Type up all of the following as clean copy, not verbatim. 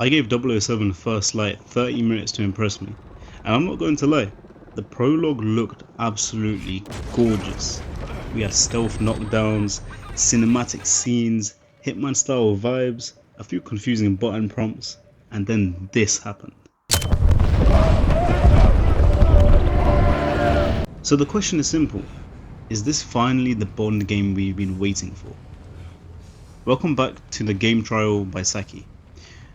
I gave 007 First Light 30 minutes to impress me, and I'm not going to lie, the prologue looked absolutely gorgeous. We had stealth knockdowns, cinematic scenes, Hitman style vibes, a few confusing button prompts, and then this happened. So the question is simple, is this finally the Bond game we've been waiting for? Welcome back to the Game Trial by Saki.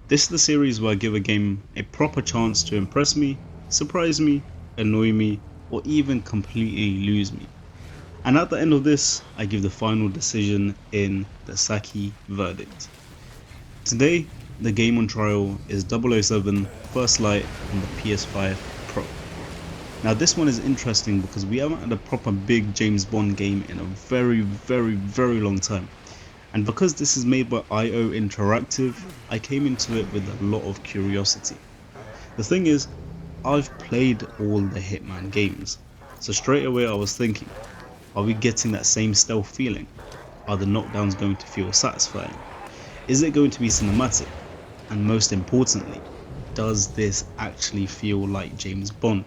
This is the series where I give a game a proper chance to impress me, surprise me, annoy me, or even completely lose me. And at the end of this, I give the final decision in the Saki Verdict. Today, the game on trial is 007 First Light on the PS5 Pro. Now this one is interesting because we haven't had a proper big James Bond game in a very long time. And because this is made by IO Interactive, I came into it with a lot of curiosity. The thing is, I've played all the Hitman games, so straight away I was thinking, are we getting that same stealth feeling? Are the knockdowns going to feel satisfying? Is it going to be cinematic? And most importantly, does this actually feel like James Bond?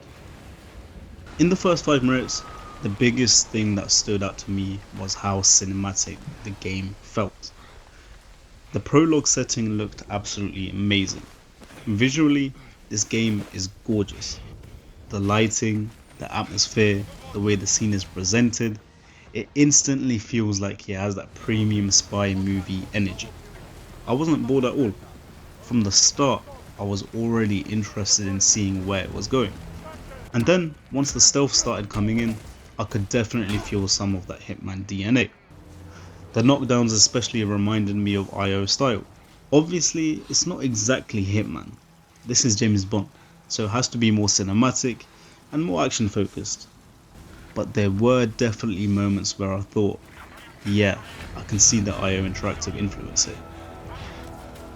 In the first 5 minutes, the biggest thing that stood out to me was how cinematic the game felt. The prologue setting looked absolutely amazing. Visually, this game is gorgeous. The lighting, the atmosphere, the way the scene is presented, it instantly feels like it has that premium spy movie energy. I wasn't bored at all. From the start, I was already interested in seeing where it was going. And then, once the stealth started coming in, I could definitely feel some of that Hitman DNA. The knockdowns especially reminded me of IO style. Obviously, it's not exactly Hitman. This is James Bond, so it has to be more cinematic and more action focused. But there were definitely moments where I thought, yeah, I can see the IO Interactive influence here.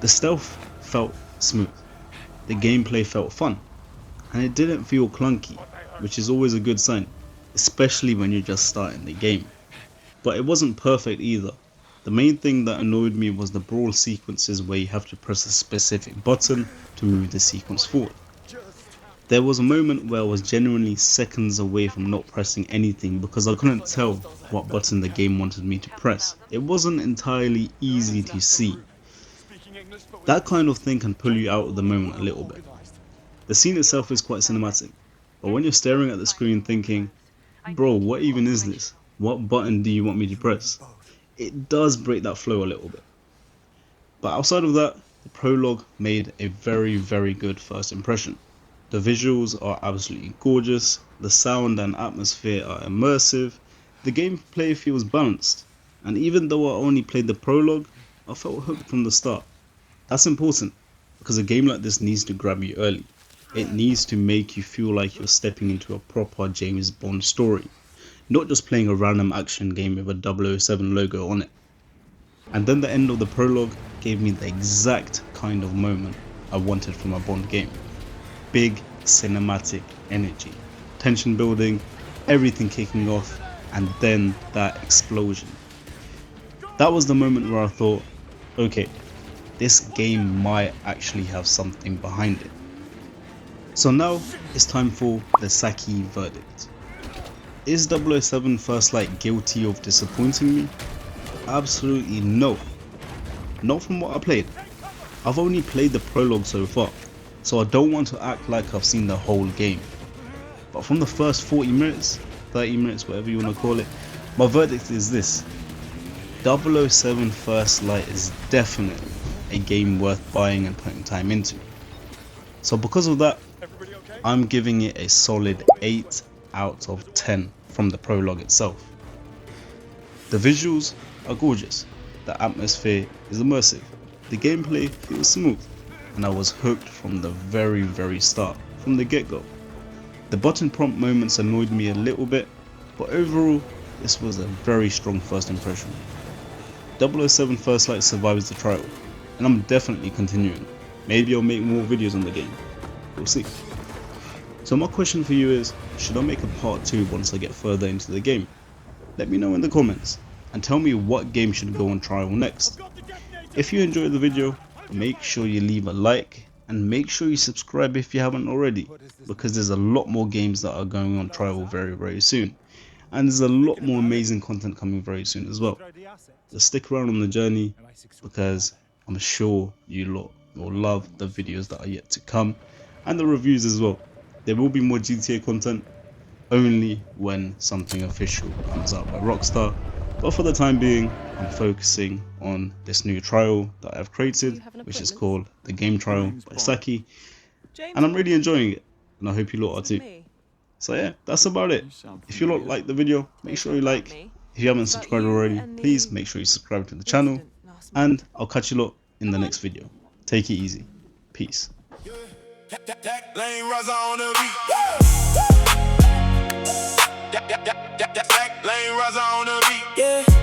The stealth felt smooth, the gameplay felt fun, and it didn't feel clunky, which is always a good sign, especially when you're just starting the game. But it wasn't perfect either. The main thing that annoyed me was the brawl sequences where you have to press a specific button to move the sequence forward. There was a moment where I was genuinely seconds away from not pressing anything because I couldn't tell what button the game wanted me to press. It wasn't entirely easy to see. That kind of thing can pull you out of the moment a little bit. The scene itself is quite cinematic, but when you're staring at the screen thinking, bro, what even is this? What button do you want me to press? It does break that flow a little bit. But outside of that, the prologue made a very good first impression. The visuals are absolutely gorgeous, the sound and atmosphere are immersive, the gameplay feels balanced, and even though I only played the prologue, I felt hooked from the start. That's important, because a game like this needs to grab you early. It needs to make you feel like you're stepping into a proper James Bond story, not just playing a random action game with a 007 logo on it. And then the end of the prologue gave me the exact kind of moment I wanted from a Bond game. Big cinematic energy, tension building, everything kicking off, and then that explosion. That was the moment where I thought, okay, this game might actually have something behind it. So now it's time for the Saki Verdict. Is 007 First Light guilty of disappointing me? Absolutely no. Not from what I played. I've only played the prologue so far, so I don't want to act like I've seen the whole game. But from the first 40 minutes, 30 minutes, whatever you want to call it, my verdict is this. 007 First Light is definitely a game worth buying and putting time into. So because of that, I'm giving it a solid 8 out of 10 from the prologue itself. The visuals are gorgeous, the atmosphere is immersive, the gameplay feels smooth, and I was hooked from the very start, from the get-go. The button prompt moments annoyed me a little bit, but overall, this was a very strong first impression. 007 First Light survives the trial, and I'm definitely continuing. Maybe I'll make more videos on the game, we'll see. So my question for you is, should I make a part 2 once I get further into the game? Let me know in the comments, and tell me what game should go on trial next. If you enjoyed the video, make sure you leave a like and make sure you subscribe if you haven't already, because there's a lot more games that are going on trial very soon, and there's a lot more amazing content coming very soon as well. So stick around on the journey, because I'm sure you lot will love the videos that are yet to come and the reviews as well. There will be more GTA content only when something official comes out by Rockstar, but for the time being I'm focusing on this new trial that I've created, which is called the Game Trial by Saki, and I'm really enjoying it, and I hope you lot are too. So yeah, that's about it. If you lot like the video, make sure you like. If you haven't subscribed already, please make sure you subscribe to the channel, and I'll catch you lot in the next video. Take it easy. Peace. Yeah.